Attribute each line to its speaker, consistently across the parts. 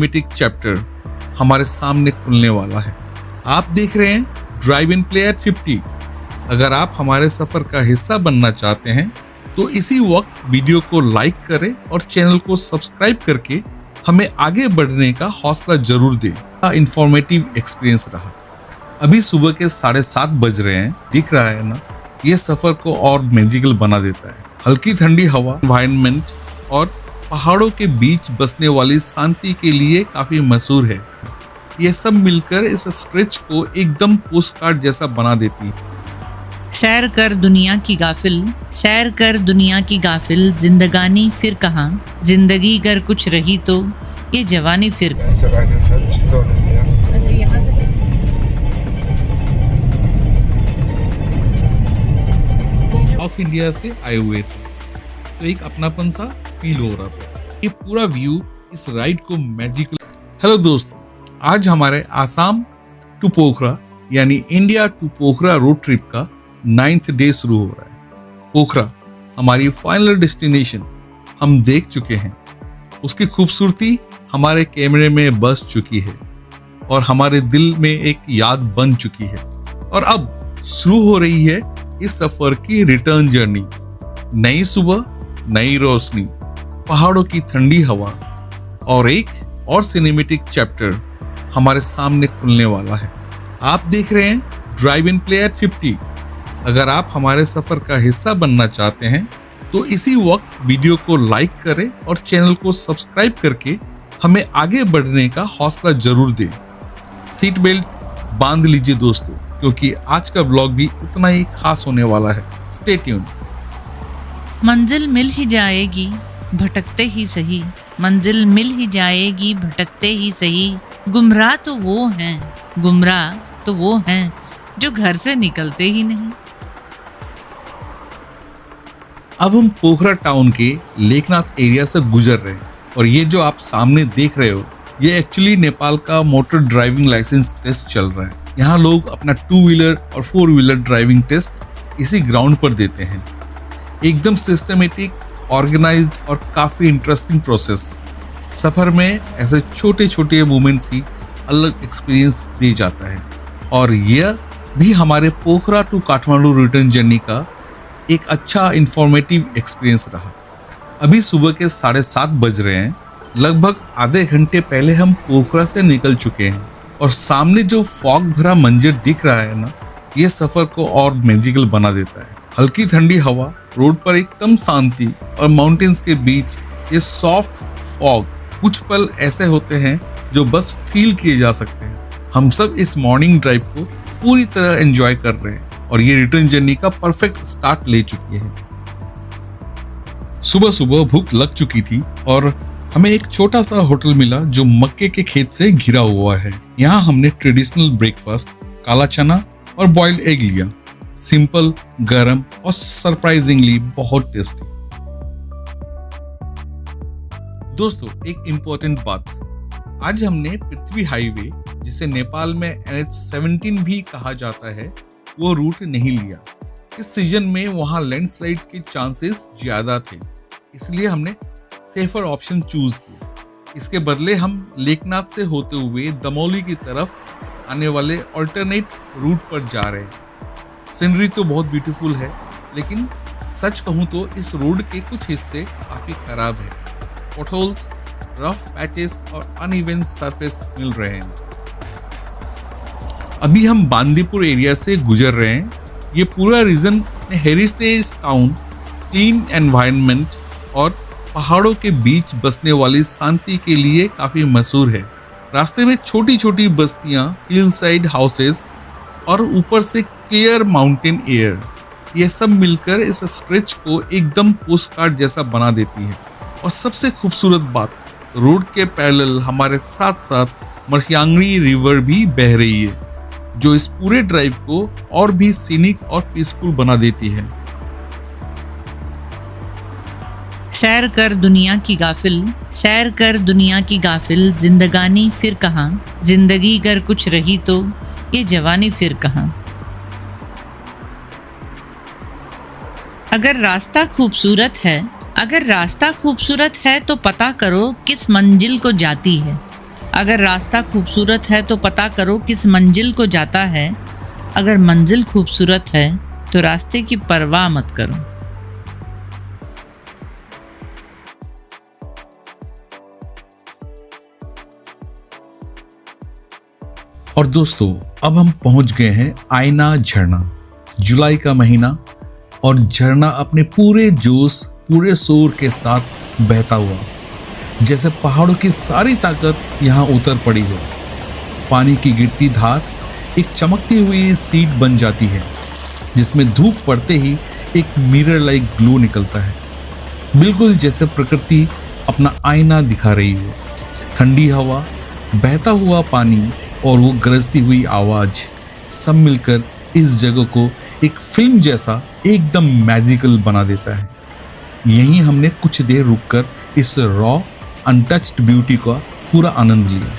Speaker 1: Mythic chapter हमारे सामने खुलने वाला है। आप देख रहे हैं ड्राइव इन प्ले एट 50। अगर आप हमारे सफर का हिस्सा बनना चाहते हैं तो इसी वक्त वीडियो को लाइक करें और चैनल को सब्सक्राइब करके हमें आगे बढ़ने का हौसला जरूर दें। इंफॉर्मेटिव एक्सपीरियंस रहा। अभी सुबह के 7:30 बज रहे हैं, दिख रहा है ना। ये सफर को और मैजिकल बना देता है। हल्की ठंडी हवा, एनवायरनमेंट और पहाड़ों के बीच बसने वाली शांति के लिए काफी मशहूर है। ये सब मिलकर इस स्ट्रेच को एकदम पोस्टकार्ड जैसा बना देती है।
Speaker 2: सैर कर दुनिया की गाफिल, सैर कर दुनिया की गाफिल, जिंदगानी फिर कहाँ, जिंदगी कर कुछ रही तो ये जवानी फिर।
Speaker 1: साउथ इंडिया से आए हुए थे तो एक अपनापन सा फील हो रहा था। ये पूरा व्यू इस राइड को मैजिकल। हेलो दोस्तों, आज हमारे आसाम टू पोखरा यानी India to Pokhara road trip का 9th डे शुरू हो रहा है। पोखरा हमारी फाइनल डेस्टिनेशन हम देख चुके हैं। उसकी खूबसूरती हमारे कैमरे में बस चुकी है और हमारे दिल में एक याद बन चुकी है। और अब शुरू हो रही है इस सफर की रिटर्न जर्नी। नई सुबह, नई रोशनी, पहाड़ों की ठंडी हवा और एक और सिनेमेटिक चैप्टर हमारे सामने खुलने वाला है। आप देख रहे हैं ड्राइव इन प्ले एट 50। अगर आप हमारे सफर का हिस्सा बनना चाहते हैं तो इसी वक्त वीडियो को लाइक करें और चैनल को सब्सक्राइब करके हमें आगे बढ़ने का हौसला जरूर दें। सीट बेल्ट बांध लीजिए दोस्तों, क्योंकि आज का ब्लॉग भी उतना ही खास होने वाला है। Stay tuned.
Speaker 2: मंजिल मिल ही जाएगी भटकते ही सही, मंजिल मिल ही जाएगी भटकते ही सही। गुमराह तो वो हैं, गुमराह तो वो हैं जो घर से निकलते ही नहीं।
Speaker 1: अब हम पोखरा टाउन के लेकनाथ एरिया से गुजर रहे हैं और ये जो आप सामने देख रहे हो ये एक्चुअली नेपाल का मोटर ड्राइविंग लाइसेंस टेस्ट चल रहा है। यहाँ लोग अपना 2 व्हीलर और 4 व्हीलर ड्राइविंग टेस्ट इसी ग्राउंड पर देते हैं। एकदम सिस्टमेटिक, ऑर्गेनाइज्ड और काफी इंटरेस्टिंग प्रोसेस। सफर में ऐसे छोटे छोटे मोमेंट्स ही अलग एक्सपीरियंस दे जाता है। और यह भी हमारे पोखरा टू काठमांडू रिटर्न जर्नी का एक अच्छा इंफॉर्मेटिव एक्सपीरियंस रहा। अभी सुबह के 7:30 बज रहे हैं। लगभग आधे घंटे पहले हम पोखरा से निकल चुके हैं और सामने जो फॉग भरा मंजर दिख रहा है ना, ये सफर को और मैजिकल बना देता है। हल्की ठंडी हवा, रोड पर एकदम शांति और माउंटेन्स के बीच ये सॉफ्ट फॉग। कुछ पल ऐसे होते हैं जो बस फील किए जा सकते हैं। हम सब इस मॉर्निंग ड्राइव को पूरी तरह एंजॉय कर रहे हैं और ये रिटर्न जर्नी का परफेक्ट स्टार्ट ले चुकी है। सुबह सुबह भूख लग चुकी थी और हमें एक छोटा सा होटल मिला जो मक्के के खेत से घिरा हुआ है। यहाँ हमने ट्रेडिशनल ब्रेकफास्ट, काला चना और बॉइल्ड एग लिया। सिंपल, गरम और सरप्राइजिंगली बहुत टेस्टी। दोस्तों, एक इम्पोर्टेंट बात, आज हमने पृथ्वी हाईवे, जिसे नेपाल में NH17 भी कहा जाता है, वो रूट नहीं लिया। इस सीजन में वहां लैंडस्लाइड के चांसेस ज्यादा थे, इसलिए हमने सेफर ऑप्शन चूज किया। इसके बदले हम लेकनाथ से होते हुए दमोली की तरफ आने वाले ऑल्टरनेट रूट पर जा रहे हैं। सीनरी तो बहुत ब्यूटीफुल है, लेकिन सच कहूँ तो इस रोड के कुछ हिस्से काफी खराब है। पोटहोल्स, रफ पैचेस और अनइवन सरफेस मिल रहे हैं। अभी हम बांदीपुर एरिया से गुजर रहे हैं। ये पूरा रीजन अपने हेरिटेज टाउन, क्लीन एनवायरनमेंट और पहाड़ों के बीच बसने वाली शांति के लिए काफी मशहूर है। रास्ते में छोटी छोटी बस्तियां, हिल साइड हाउसेस और ऊपर से क्लियर माउंटेन एयर, ये सब मिलकर इस स्ट्रेच को एकदम पोस्टकार्ड जैसा बना देती है। और सबसे खूबसूरत बात, रोड के पैरेलल हमारे साथ साथ मर्सियांगरी रिवर भी बह रही है, जो इस पूरे ड्राइव को और भी सीनिक और पीसफुल बना देती है।
Speaker 2: सैर कर दुनिया की गाफिल, सैर कर दुनिया की गाफिल, जिंदगानी फिर कहाँ, जिंदगी कर कुछ रही तो ये जवानी फिर कहाँ। अगर रास्ता खूबसूरत है, अगर रास्ता खूबसूरत है तो पता करो किस मंजिल को जाती है। अगर रास्ता खूबसूरत है तो पता करो किस मंजिल को जाता है। अगर मंजिल खूबसूरत है तो रास्ते की परवाह मत करो।
Speaker 1: और दोस्तों, अब हम पहुंच गए हैं आईना झरना। जुलाई का महीना और झरना अपने पूरे जोश, पूरे शोर के साथ बहता हुआ, जैसे पहाड़ों की सारी ताकत यहाँ उतर पड़ी हो। पानी की गिरती धार एक चमकती हुई सीट बन जाती है, जिसमें धूप पड़ते ही एक मिरर लाइक ग्लो निकलता है, बिल्कुल जैसे प्रकृति अपना आईना दिखा रही हो। ठंडी हवा, बहता हुआ पानी और वो गरजती हुई आवाज सब मिलकर इस जगह को एक फिल्म जैसा एकदम मैजिकल बना देता है। यहीं हमने कुछ देर रुककर इस रॉ अनटच्ड ब्यूटी का पूरा आनंद लिया।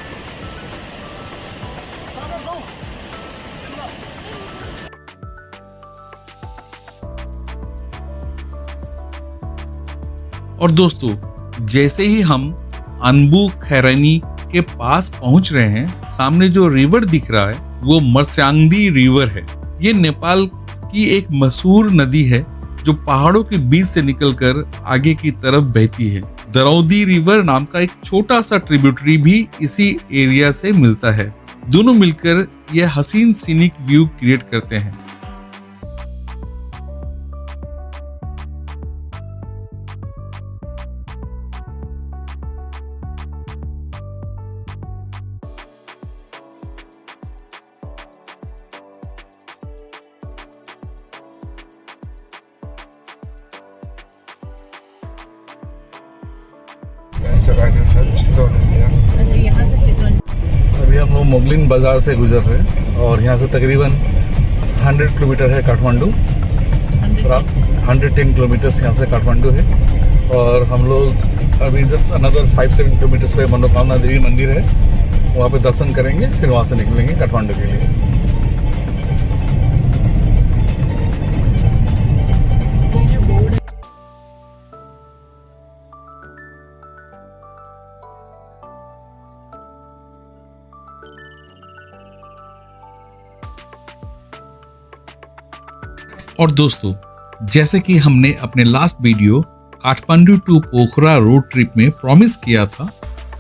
Speaker 1: और दोस्तों, जैसे ही हम अनबू खैरनी के पास पहुंच रहे हैं, सामने जो रिवर दिख रहा है वो मर्स्यांगदी रिवर है। ये नेपाल की एक मशहूर नदी है जो पहाड़ों के बीच से निकलकर आगे की तरफ बहती है। दरौदी रिवर नाम का एक छोटा सा ट्रिब्यूटरी भी इसी एरिया से मिलता है। दोनों मिलकर यह हसीन सीनिक व्यू क्रिएट करते हैं। अभी हम लोग मोगलिन बाजार से गुजर रहे हैं और यहाँ से तकरीबन 100 किलोमीटर है काठमांडू। 110 किलोमीटर्स यहाँ से काठमांडू है। और हम लोग अभी जस्ट अनदर 5-7 किलोमीटर्स पे मनोकामना देवी मंदिर है, वहाँ पे दर्शन करेंगे, फिर वहाँ से निकलेंगे काठमांडू के लिए। और दोस्तों, जैसे कि हमने अपने last video Kathmandu to Pokhara road trip में प्रॉमिस किया था,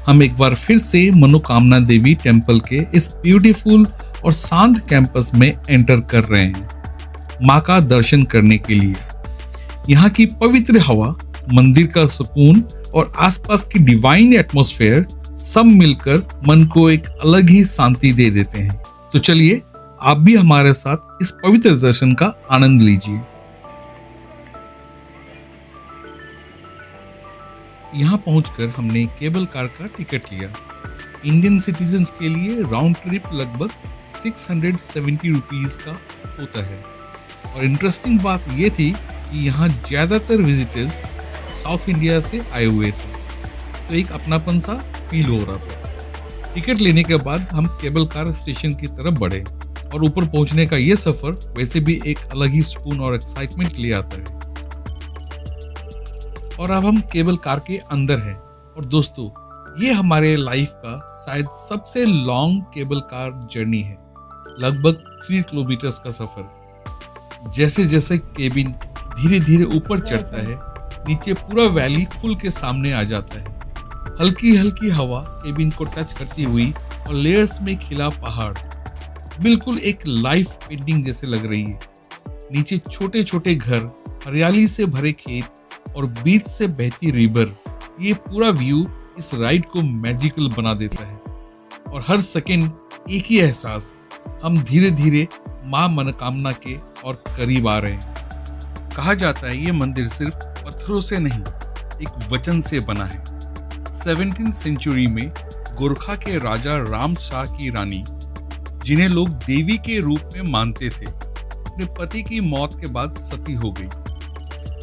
Speaker 1: हम एक बार फिर से मनोकामना देवी टेम्पल के इस ब्यूटीफुल और शांत कैंपस में एंटर कर रहे हैं माँ का दर्शन करने के लिए। यहाँ की पवित्र हवा, मंदिर का सुकून और आसपास की डिवाइन एटमॉस्फेयर सब मिलकर मन को एक अलग ही शांति दे देते हैं। तो चलिए आप भी हमारे साथ इस पवित्र दर्शन का आनंद लीजिए। यहाँ पहुंचकर हमने केबल कार का टिकट लिया। इंडियन सिटीजन्स के लिए राउंड ट्रिप लगभग 670 रुपीज का होता है। और इंटरेस्टिंग बात यह थी कि यहाँ ज्यादातर विजिटर्स साउथ इंडिया से आए हुए थे, तो एक अपनापन सा फील हो रहा था। टिकट लेने के बाद हम केबल कार स्टेशन की तरफ बढ़े और ऊपर पहुंचने का ये सफर वैसे भी एक अलग ही सुकून और एक्साइटमेंट ले आता है। और अब हम केबल कार के अंदर हैं। और दोस्तों, ये हमारे लाइफ का शायद सबसे लॉन्ग केबल कार जर्नी है, लगभग 3 किलोमीटर्स का सफर। जैसे जैसे केबिन धीरे धीरे ऊपर चढ़ता है, नीचे पूरा वैली खुल के सामने आ जाता है। हल्की हल्की हवा केबिन को टच करती हुई और लेयर्स में खिला पहाड़ बिल्कुल एक लाइफ पेंटिंग जैसे लग रही है। नीचे छोटे छोटे घर, हरियाली से भरे खेत और बीच से बहती रिवर, ये पूरा व्यू इस राइड को मैजिकल बना देता है। और हर सेकंड एक ही एहसास, हम धीरे धीरे माँ मनोकामना के और करीब आ रहे हैं। कहा जाता है ये मंदिर सिर्फ पत्थरों से नहीं, एक वचन से बना है। 17वीं सेंचुरी में गोरखा के राजा राम शाह की रानी, जिन्हें लोग देवी के रूप में मानते थे, अपने पति की मौत के बाद सती हो गई।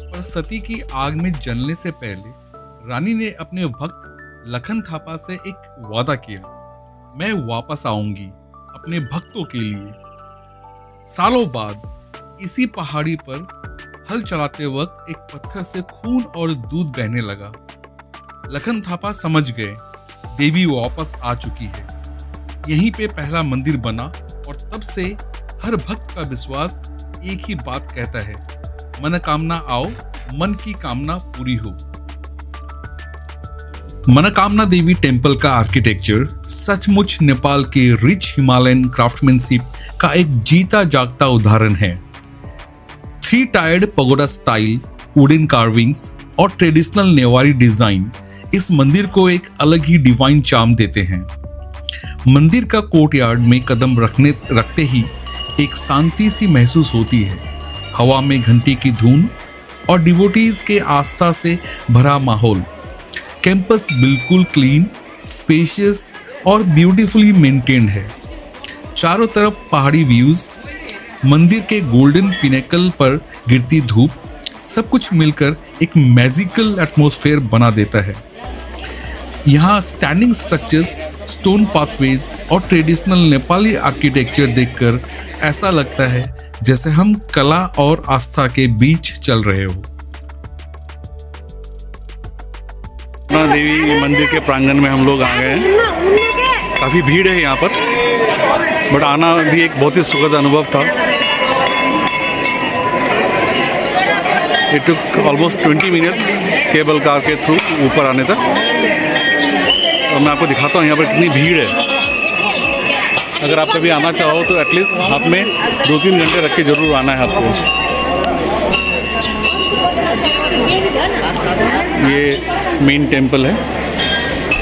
Speaker 1: पर सती की आग में जलने से पहले रानी ने अपने भक्त लखन थापा से एक वादा किया, मैं वापस आऊंगी अपने भक्तों के लिए। सालों बाद इसी पहाड़ी पर हल चलाते वक्त एक पत्थर से खून और दूध बहने लगा। लखन थापा समझ गए, देवी वापस आ चुकी है। यहीं पे पहला मंदिर बना और तब से हर भक्त का विश्वास एक ही बात कहता है, मनोकामना आओ, मन की कामना पूरी हो। मनोकामना देवी टेम्पल का आर्किटेक्चर सचमुच नेपाल के रिच हिमालयन क्राफ्टमैनशिप का एक जीता जागता उदाहरण है। 3 tired pagoda style, wooden carvings और ट्रेडिशनल नेवारी डिजाइन इस मंदिर को एक अलग ही डिवाइन चार्म देते हैं। मंदिर का कोर्टयार्ड में कदम रखते ही एक शांति सी महसूस होती है। हवा में घंटी की धुन और डिवोटीज के आस्था से भरा माहौल। कैंपस बिल्कुल क्लीन, स्पेशियस और ब्यूटीफुली मेंटेन्ड है। चारों तरफ पहाड़ी व्यूज, मंदिर के गोल्डन पिनेकल पर गिरती धूप, सब कुछ मिलकर एक मैजिकल एटमॉस्फेयर बना देता है। यहाँ स्टैंडिंग स्ट्रक्चर्स, स्टोन पाथवेज और ट्रेडिशनल नेपाली आर्किटेक्चर देखकर ऐसा लगता है जैसे हम कला और आस्था के बीच चल रहे हो।
Speaker 3: मनोकामना देवी मंदिर के प्रांगण में हम लोग आ गए हैं। काफ़ी भीड़ है यहाँ पर, बट आना भी एक बहुत ही सुखद अनुभव था। It took almost 20 minutes cable car के थ्रू ऊपर आने तक। और मैं आपको दिखाता हूँ यहाँ पर कितनी भीड़ है। अगर आप कभी आना चाहो तो एटलीस्ट हाथ में 2-3 घंटे रख के ज़रूर आना है आपको। ये मेन टेम्पल है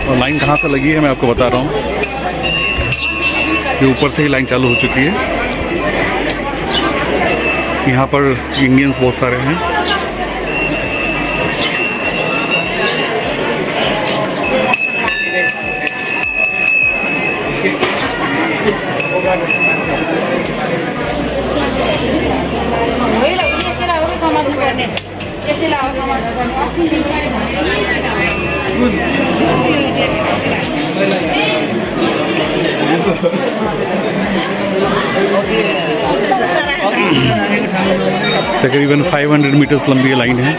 Speaker 3: और लाइन कहाँ से लगी है मैं आपको बता रहा हूँ। ये ऊपर से ही लाइन चालू हो चुकी है। यहाँ पर इंडियंस बहुत सारे हैं। तकरीबन 500 मीटर्स लंबी लाइन है।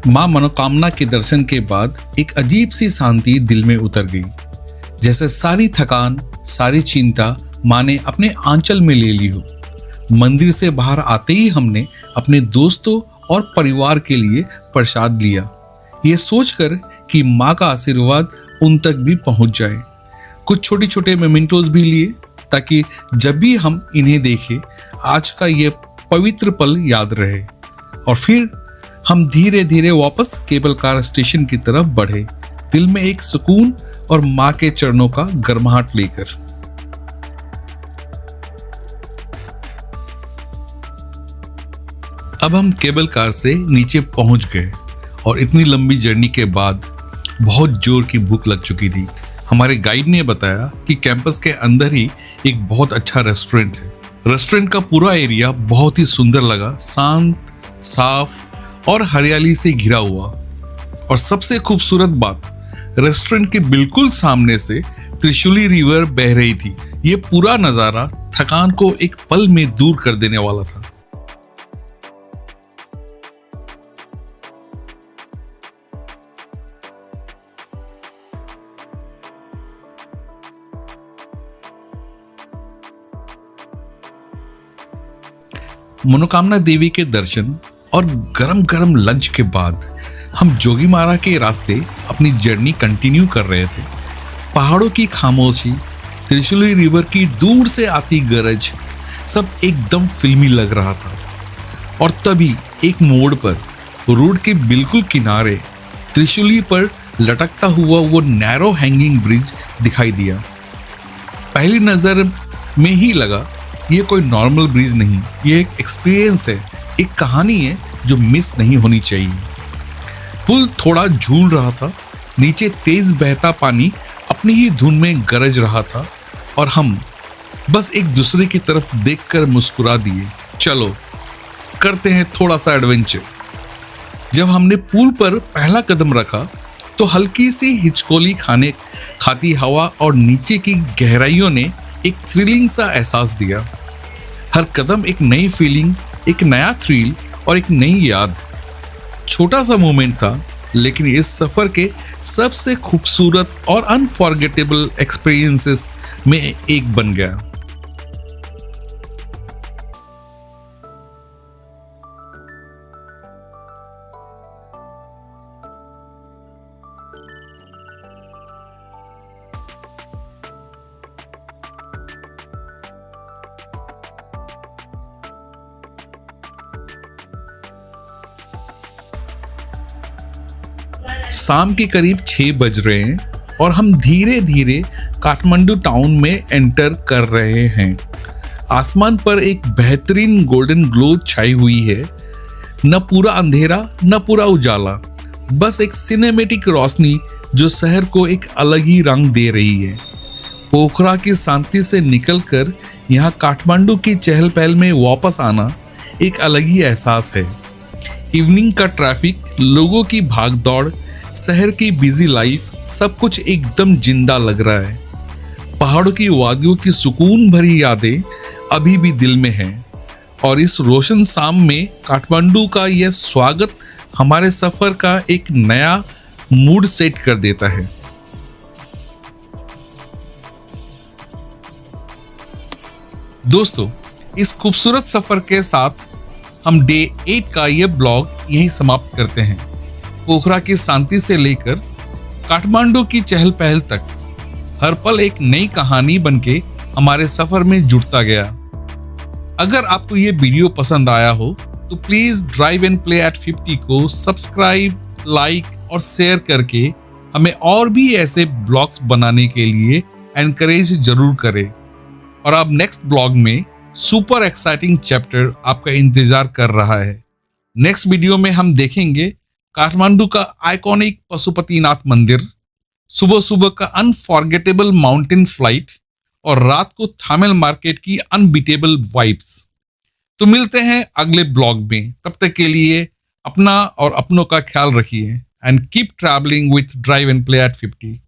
Speaker 1: मां मनोकामना के दर्शन के बाद एक अजीब सी शांति दिल में उतर गई, जैसे सारी थकान, सारी चिंता मां ने अपने आंचल में ले ली हो। मंदिर से बाहर आते ही हमने अपने दोस्तों और परिवार के लिए प्रसाद लिया, ये सोचकर कि मां का आशीर्वाद उन तक भी पहुंच जाए। कुछ छोटे छोटे मेमेंटोज भी लिए ताकि जब भी हम इन्हें देखें आज का ये पवित्र पल याद रहे। और फिर हम धीरे धीरे वापस केबल कार स्टेशन की तरफ बढ़े, दिल में एक सुकून और मां के चरणों का गर्माहट लेकर। अब हम केबल कार से नीचे पहुंच गए और इतनी लंबी जर्नी के बाद बहुत जोर की भूख लग चुकी थी। हमारे गाइड ने बताया कि कैंपस के अंदर ही एक बहुत अच्छा रेस्टोरेंट है। रेस्टोरेंट का पूरा एरिया बहुत ही सुंदर लगा, शांत, साफ और हरियाली से घिरा हुआ। और सबसे खूबसूरत बात, रेस्टोरेंट के बिल्कुल सामने से त्रिशूली रिवर बह रही थी। ये पूरा नजारा थकान को एक पल में दूर कर देने वाला था। मनोकामना देवी के दर्शन और गरम गरम लंच के बाद हम जोगीमारा के रास्ते अपनी जर्नी कंटिन्यू कर रहे थे। पहाड़ों की खामोशी, त्रिशूली रिवर की दूर से आती गरज, सब एकदम फिल्मी लग रहा था। और तभी एक मोड़ पर रोड के बिल्कुल किनारे त्रिशूली पर लटकता हुआ वो नैरो हैंगिंग ब्रिज दिखाई दिया। पहली नजर में ही लगा ये कोई नॉर्मल ब्रिज नहीं, ये एक एक्सपीरियंस है, एक कहानी है जो मिस नहीं होनी चाहिए। पुल थोड़ा झूल रहा था, नीचे तेज बहता पानी अपनी ही धुन में गरज रहा था और हम बस एक दूसरे की तरफ देखकर मुस्कुरा दिए, चलो करते हैं थोड़ा सा एडवेंचर। जब हमने पुल पर पहला कदम रखा तो हल्की सी हिचकोली खाती हवा और नीचे की गहराइयों ने एक थ्रिलिंग सा एहसास दिया। हर कदम एक नई फीलिंग, एक नया थ्रिल और एक नई याद। छोटा सा मोमेंट था, लेकिन इस सफर के सबसे खूबसूरत और अनफॉरगेटेबल एक्सपीरियंसेस में एक बन गया। शाम के करीब 6 बज रहे हैं और हम धीरे धीरे काठमांडू टाउन में एंटर कर रहे हैं। आसमान पर एक बेहतरीन गोल्डन ग्लो छाई हुई है। न पूरा अंधेरा न पूरा उजाला, बस एक सिनेमैटिक रोशनी जो शहर को एक अलग ही रंग दे रही है। पोखरा की शांति से निकलकर यहाँ काठमांडू की चहल पहल में वापस आना एक अलग ही एहसास है। इवनिंग का ट्रैफिक, लोगों की भागदौड़, शहर की बिजी लाइफ, सब कुछ एकदम जिंदा लग रहा है। पहाड़ों की वादियों की सुकून भरी यादें अभी भी दिल में हैं और इस रोशन शाम में काठमांडू का यह स्वागत हमारे सफर का एक नया मूड सेट कर देता है। दोस्तों, इस खूबसूरत सफर के साथ हम डे 8 का यह ब्लॉग यहीं समाप्त करते हैं। पोखरा की शांति से लेकर काठमांडू की चहल पहल तक हर पल एक नई कहानी बनके हमारे सफर में जुड़ता गया। अगर आपको ये वीडियो पसंद आया हो तो please drive and play at 50 को सब्सक्राइब, लाइक और शेयर करके हमें और भी ऐसे ब्लॉग्स बनाने के लिए एनकरेज जरूर करें। और अब नेक्स्ट ब्लॉग में सुपर एक्साइटिंग चैप्टर आपका इंतजार कर रहा है। नेक्स्ट वीडियो में हम देखेंगे काठमांडू का आइकॉनिक पशुपतिनाथ मंदिर, सुबह सुबह का अनफॉरगेटेबल माउंटेन फ्लाइट और रात को थामेल मार्केट की अनबीटेबल वाइब्स। तो मिलते हैं अगले ब्लॉग में। तब तक के लिए अपना और अपनों का ख्याल रखिए and keep travelling with drive and play at 50।